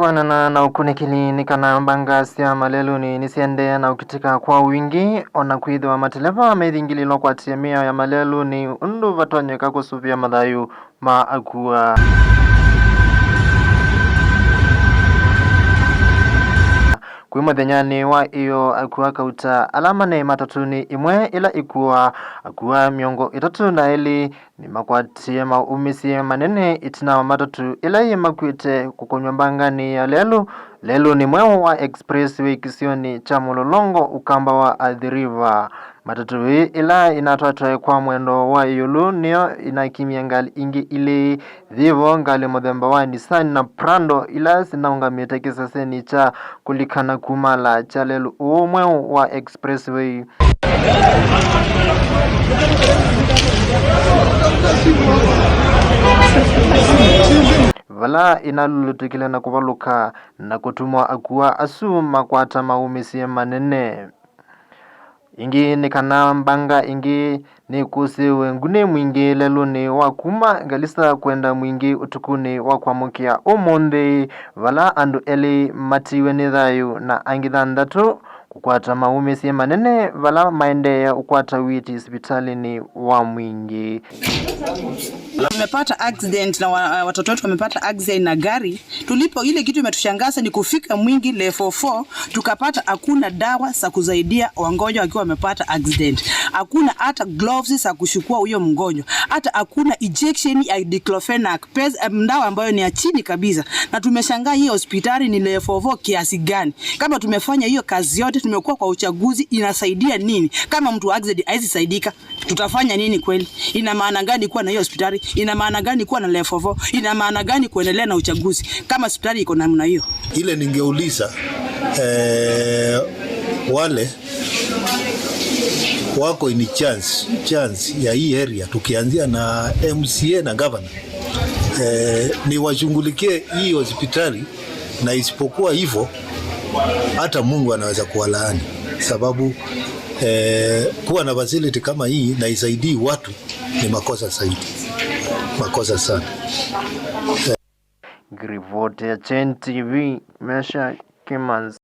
Kwanana na ukunikili nikana mbanga siya malelu ni nisiende na ukitika kwa wingi ona kuidwa mateleva medingililo kwa tiamia ya malelu ni undu vatonye kako suvia mathayu ma akuwa. Kuimo denyani wa iyo akuwa kauta alama ni matatuni imwe ila ikuwa akuwa miongo itatu na eli ni makwatie maumisi manene itina wa matatu ila imakuite kukunywa ni ya lelu ni mweo wa expressway kisioni cha Mulolongo ukamba wa Athi River. Matatu hii ila inatoa kwa mwendo wa yulu niyo inakimia ngali ingi ili dhivo ngali modemba wa Nissan na Prado ila sinaunga mitekisa seni cha kulikana kumala cha lelu mweo wa expressway. Vala inalulutikile na kuvaluka na kutumwa akuwa asuma kwa tama umisi manene. Ingi ni kana mbanga ingi ni kusiwe ngune mwingi lelu ni wakuma galisa kwenda mwingi utukuni wakwamukia umonde vala andu eli matiwe nithayu na angithandatu kukwata maumisi manene vala maende ya ukwata witi hospitali ni wa mwingi. Tumepata accident na watoto wetu wamepata accident na gari. Tulipo ile kitu imetushangaza ni kufika mwingi level 4 tukapata hakuna dawa za kusaidia wagonjwa wakiwa wamepata accident. Hakuna hata gloves za kushukua huyo mgonjwa. Hata hakuna injection ya diclofenac, dawa ambayo ni ya chini kabisa. Na tumeshangaa hii hospitali ni level 4 kiasi gani? Kama tumefanya hiyo kazi yote, tumekuwa kwa uchaguzi, inasaidia nini? Kama mtu accident haizi saidika, tutafanya nini kweli? Ina maana gani kuwa na hiyo hospitali? Ina maana gani kuwa na level 4? Ina maana gani kuendelea na uchaguzi kama hospitali iko namna hiyo? Ile ningeuliza wale wako in chance ya hii area tukianzia na MCA na governor ni washughulikie hii hospitali, na isipokuwa hivyo hata Mungu anaweza kuwalaani, sababu kuwa na facility kama hii na isaidii watu ni makosa zaidi, makosa sana. Grivote ya Chen TV Mesha Kimanzi.